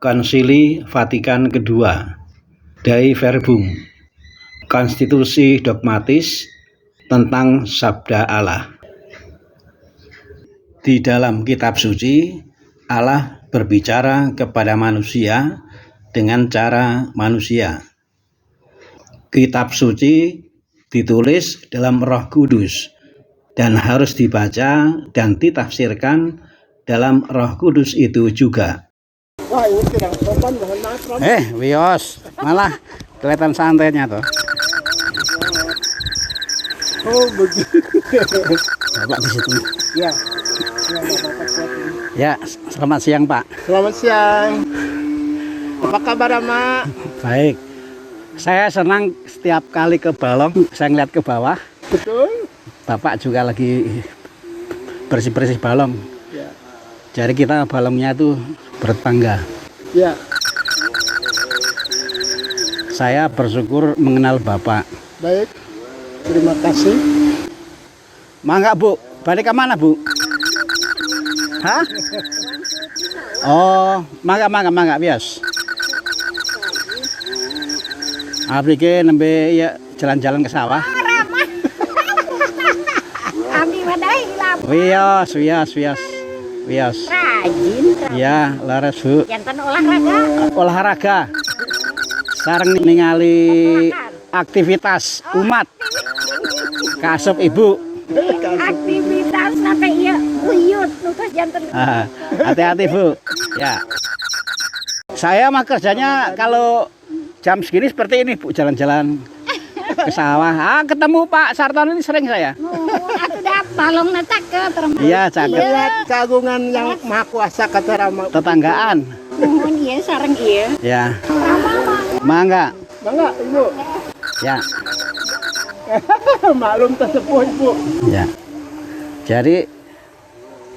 Konsili Vatikan II, Dei Verbum, konstitusi dogmatis tentang Sabda Allah. Di dalam kitab suci, Allah berbicara kepada manusia dengan cara manusia. Kitab suci ditulis dalam Roh Kudus dan harus dibaca dan ditafsirkan dalam Roh Kudus itu juga. Wah, ini kurang sopan, mohon maaf. Wios, malah kelihatan santainya tuh. Oh, begitu. Bapak di situ. Ya. Ya, selamat siang Pak. Selamat siang. Apa kabar, Ama? Baik. Saya senang setiap kali ke Balong, saya ngeliat ke bawah. Betul. Bapak juga lagi bersih-bersih balong. Ya. Jadi kita balongnya itu bertetangga. Ya. Saya bersyukur mengenal Bapak. Baik. Terima kasih. Mangga Bu, balik ke mana Bu? Hah? Oh, mangga bias. Abdi nembe ya jalan-jalan ke sawah. Abdi wadai lam. Wios. Rajin. Ya, laras Bu. Jantan olahraga. Olahraga. Sareng ningali aktivitas umat. Kasup Ibu. Aktivitas sampai iya uyut nukas jantan. Hati-hati Bu. Ya. Saya mah kerjanya kalau jam segini seperti ini Bu, jalan-jalan ke sawah. Ketemu Pak Sartono ini sering saya. Aku dah balong netak ke terus. Iya, cakep. Lihat kagungan yang maha kuasa kata Rama. Tetanggaan. Mohon iya sareng iya. Ya. Mangga. Mangga, Ibu. Ya. Maklum tersepuh, Ibu. Ya. Jadi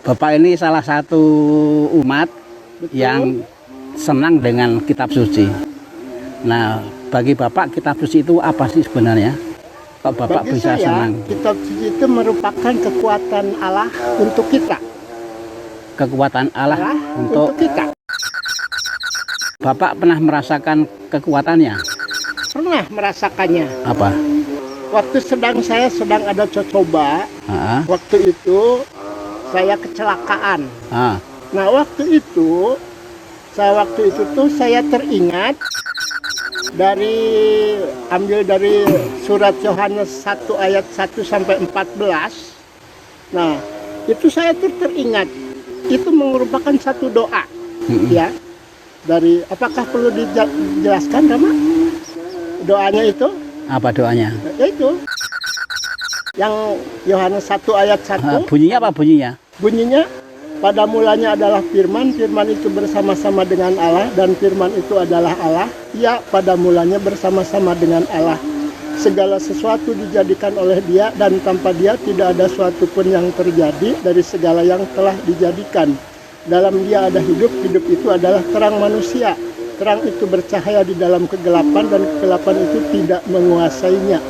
Bapak ini salah satu umat yang senang dengan kitab suci. Nah, bagi Bapak kitab suci itu apa sih sebenarnya? Kok Bapak Bagi bisa saya, senang? kitab suci itu merupakan kekuatan Allah untuk kita. Kekuatan Allah untuk kita. Bapak pernah merasakan kekuatannya? Pernah merasakannya. Apa? Waktu saya sedang ada coba, waktu itu saya kecelakaan. Nah, waktu itu saya teringat ambil dari surat Yohanes 1 ayat 1 sampai 14. Nah, itu saya teringat. Itu merupakan satu doa. Ya. Dari apakah perlu dijelaskan, Rama? Doanya itu? Apa doanya? Itu. Yang Yohanes 1 ayat 1. Bunyinya apa bunyinya? Bunyinya, pada mulanya adalah firman, firman itu bersama-sama dengan Allah, dan firman itu adalah Allah. Ya, pada mulanya bersama-sama dengan Allah. Segala sesuatu dijadikan oleh Dia, dan tanpa Dia tidak ada suatu pun yang terjadi dari segala yang telah dijadikan. Dalam Dia ada hidup, hidup itu adalah terang manusia. Terang itu bercahaya di dalam kegelapan, dan kegelapan itu tidak menguasainya.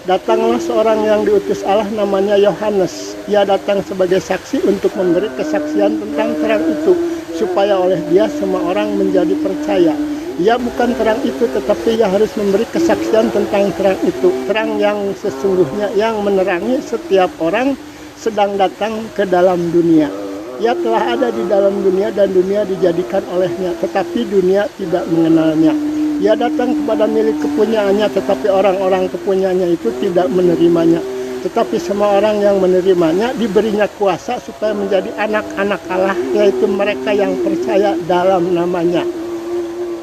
Datanglah seorang yang diutus Allah, namanya Yohanes. Ia datang sebagai saksi untuk memberi kesaksian tentang terang itu, supaya oleh dia semua orang menjadi percaya. Ia bukan terang itu, tetapi ia harus memberi kesaksian tentang terang itu. Terang yang sesungguhnya yang menerangi setiap orang sedang datang ke dalam dunia. Ia telah ada di dalam dunia dan dunia dijadikan olehnya, tetapi dunia tidak mengenalnya. Ia datang kepada milik kepunyaannya, tetapi orang-orang kepunyaannya itu tidak menerimanya. Tetapi semua orang yang menerimanya diberinya kuasa supaya menjadi anak-anak Allah, yaitu mereka yang percaya dalam namanya.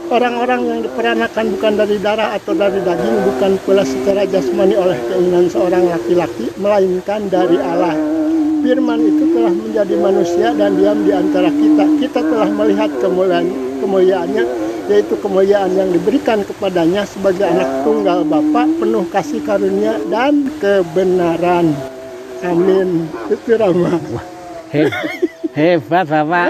Orang-orang yang diperanakan bukan dari darah atau dari daging, bukan pula secara jasmani oleh keinginan seorang laki-laki, melainkan dari Allah. Firman itu telah menjadi manusia dan diam di antara kita. Kita telah melihat kemuliaannya, yaitu kemuliaan yang diberikan kepadanya sebagai anak tunggal Bapa, penuh kasih karunia dan kebenaran. Amin. Itu Rama. Hebat Bapak.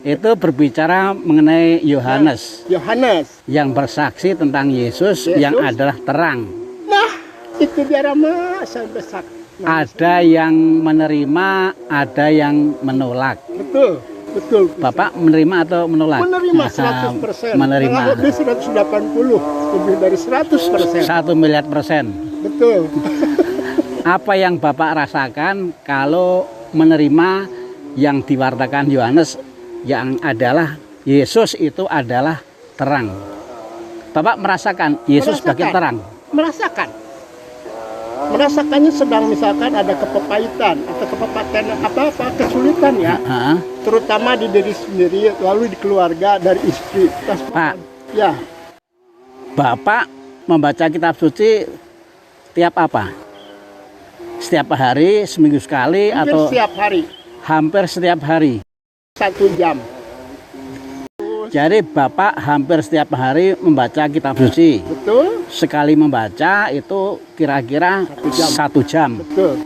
Itu berbicara mengenai Yohanes. Yohanes yang bersaksi tentang Yesus yang adalah terang. Nah, itu dia Rama, sampai sakit. Ada yang menerima, ada yang menolak. Betul. Betul. Bapak menerima atau menolak? Menerima 100%. Menerima. Malah lebih 180, lebih dari 100%. 1 miliar %. Betul. Apa yang Bapak rasakan kalau menerima yang diwartakan Yohanes yang adalah Yesus itu adalah terang? Bapak merasakan Yesus sebagai terang? Merasakannya sedang misalkan ada kepahitan atau kesulitan ya, terutama di diri sendiri, lalu di keluarga, dari istri. Pak, ya, Bapak membaca kitab suci tiap apa? Setiap hari, seminggu sekali, hampir atau setiap hari, hampir setiap hari? 1 jam. Jadi Bapak hampir setiap hari membaca kitab suci. Betul. Sekali membaca itu kira-kira 1 jam. Betul.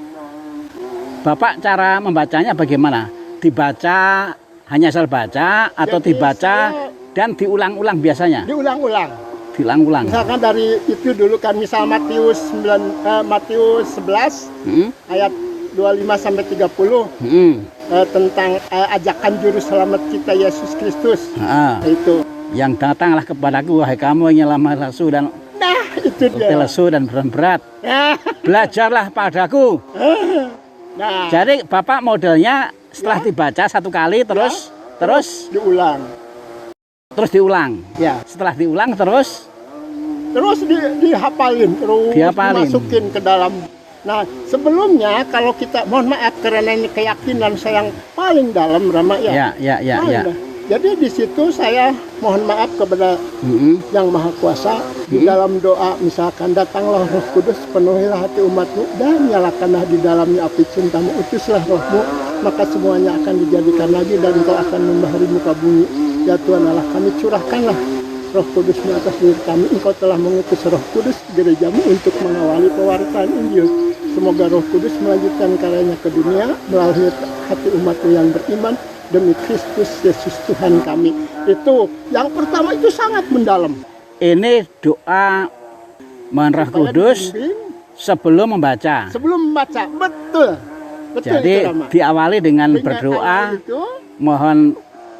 Bapak cara membacanya bagaimana? Dibaca, hanya asal baca, atau Jadi dibaca dan diulang-ulang biasanya? Diulang-ulang. Diulang-ulang. Misalkan dari itu dulu kan, misal Matius 11 ayat 25 sampai 30 tentang ajakan juru selamat kita Yesus Kristus. Itu. Yang datanglah kepadaku wahai kamu yang lemah lesu dan itu dia. lesu dan berat. Belajarlah padaku. Nah, Jadi Bapak modelnya setelah dibaca 1 kali terus diulang. diulang. Ya. Setelah diulang terus dihafalin, terus Dihafalin. dimasukin ke dalam. Nah, sebelumnya kalau kita, mohon maaf karena ini keyakinan saya yang paling dalam, Rama ya. Ya. Jadi di situ saya mohon maaf kepada Yang Maha Kuasa di dalam doa, misalkan datanglah Roh Kudus, penuhilah hati umatmu dan nyalakanlah di dalamnya api cintamu, utuslah rohmu, maka semuanya akan dijadikan lagi dan engkau akan membahari muka bumi. Ya Tuhan Allah kami, curahkanlah Roh Kudus-Mu atas diri kami. Engkau telah mengutus Roh Kudus gerejamu untuk mengawali pewartaan Injil. Semoga Roh Kudus melanjutkan karyanya ke dunia melalui hati umat-Mu yang beriman demi Kristus Yesus Tuhan kami. Itu yang pertama, itu sangat mendalam. Ini doa mohon Roh Kudus sebelum membaca. Sebelum membaca, betul. Jadi itu, Rama. diawali dengan Dengan berdoa awal itu, mohon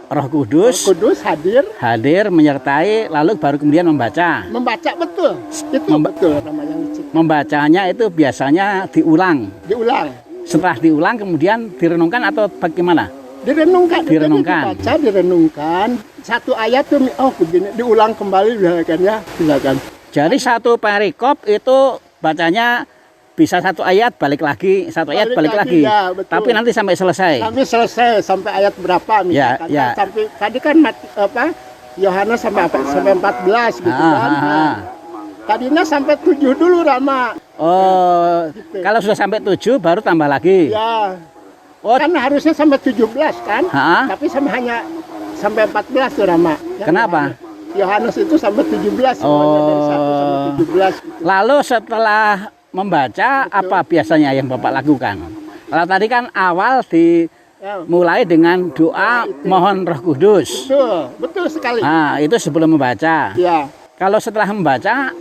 Roh Kudus Roh Kudus hadir menyertai, lalu baru kemudian membaca. membaca, betul. Itu betul namanya yang dicipta. Membacanya itu biasanya diulang. Diulang. Setelah diulang kemudian direnungkan atau bagaimana? Direnungkan. Direnungkan. Jadi dibaca, direnungkan. 1 ayat tuh, oh begini, diulang kembali, silakan ya, silakan. Jadi 1 perikop itu bacanya bisa 1 ayat balik lagi, 1 ayat balik lagi. Ya, betul. Tapi nanti sampai selesai. Sampai selesai, sampai ayat berapa misalkan. Ya. Sampai tadi kan Yohanes sampai apa? Sampai 14 gitu kan. Nah, tadinya sampai 7 dulu, Rama. Oh, Gitu. kalau sudah sampai 7 baru tambah lagi. Ya. Oh, Kan harusnya sampai 17 kan? Tapi hanya sampai 14 tuh, Rama. Ya, kenapa? Yohanes itu sampai 17 semuanya, dari 1 sampai 17 gitu. Lalu setelah membaca apa biasanya yang Bapak lakukan? Kalau tadi kan awal dimulai dengan doa mohon Roh Kudus. Betul sekali. Nah, itu sebelum membaca. Ya. Kalau setelah membaca,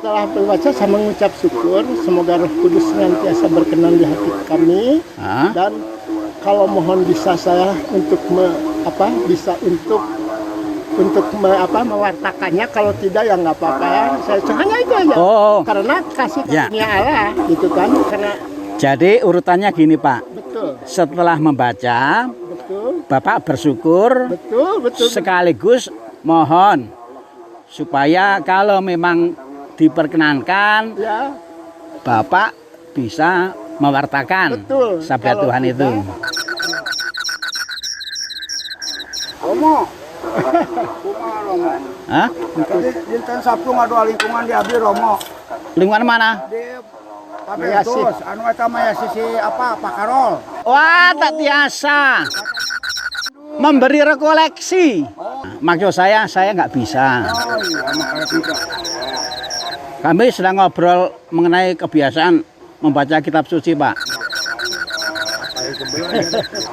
Setelah membaca saya mengucap syukur, semoga Roh Kudus senantiasa berkenan di hati kami. Dan kalau mohon bisa saya untuk mewartakannya, kalau tidak ya nggak apa-apa ya. Saya hanya itu aja. Karena kasih karunia Allah gitu kan. Karena jadi urutannya gini, Pak. betul. Setelah membaca, Betul. Bapak bersyukur, Betul. sekaligus mohon supaya kalau memang diperkenankan, Ya. Bapak bisa mewartakan Betul. sabda Kalau Tuhan tidak, itu. Romo. Kumaha Romo? Hah? Tadi dinten Sabtu ngadoa lingkungan di abdi Romo. Lingkungan mana? Di Pabetus, anu eta mah sisi apa? Pak Karol. Wah, tak biasa. Memberi rekoleksi. Maksud saya nggak bisa. Oh iya, makanya tidak. Kami sedang ngobrol mengenai kebiasaan membaca kitab suci, Pak.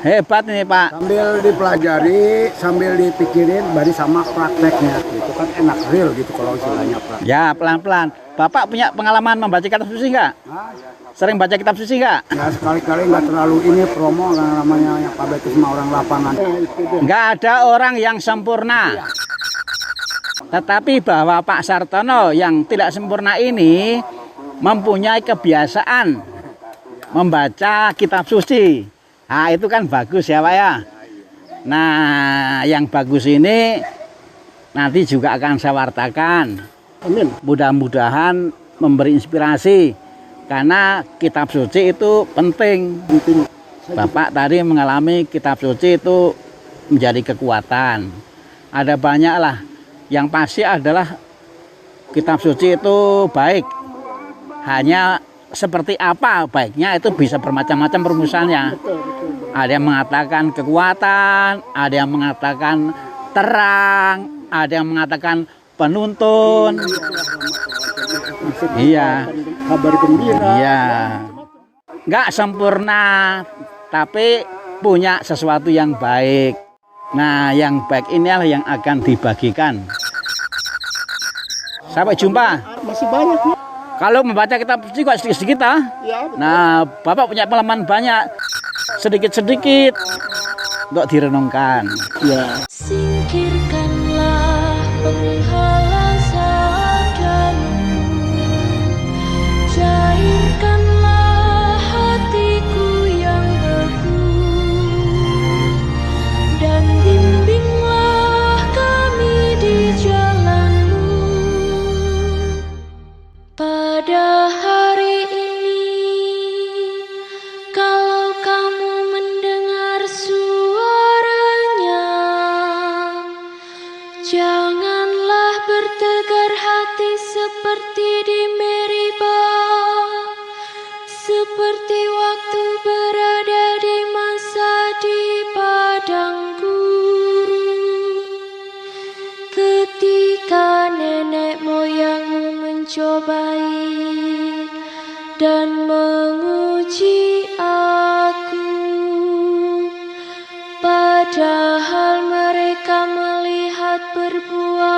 Hebat ini, Pak. Sambil dipelajari, sambil dipikirin, bari sama prakteknya. Itu kan enak real gitu kalau istilahnya praktek. Ya, pelan-pelan. Bapak punya pengalaman membaca kitab suci nggak? Hah? Sering baca kitab suci nggak? Ya sekali-kali nggak terlalu ini promo karena namanya yang Pak Betu sama orang lapangan. Nah, itu dia. Nggak ada orang yang sempurna. Tetapi bahwa Pak Sartono yang tidak sempurna ini mempunyai kebiasaan membaca kitab suci. Nah, itu kan bagus ya Pak ya. Nah, yang bagus ini nanti juga akan saya wartakan. Amin. Mudah-mudahan memberi inspirasi karena kitab suci itu penting. Penting. Bapak tadi mengalami kitab suci itu menjadi kekuatan. Ada banyak lah. Yang pasti adalah kitab suci itu baik. Hanya seperti apa baiknya itu bisa bermacam-macam perumusannya. Betul, betul. Ada yang mengatakan kekuatan, ada yang mengatakan terang, ada yang mengatakan penuntun. Iya. Kabar gembira. Iya. Nggak sempurna, tapi punya sesuatu yang baik. Nah, yang baik inilah yang akan dibagikan. Sampai jumpa. Masih banyak nih. Kalau membaca kitab suci kok sedikit-sedikit ah. Ya, betul. Nah, Bapak punya pengalaman banyak. Sedikit-sedikit untuk direnungkan. Ya. Singkirkanlah penghala sadamu, cairkanlah hatiku yang beku, dan bimbinglah kami di jalanmu. Pada hari ini, kalau kamu mendengar suaranya, janganlah bertegar hati seperti di Meribah, seperti waktu berada di masa di padang gurun, ketika nenek moyangmu mencobai dan menguji aku, padahal mereka melihat berbuah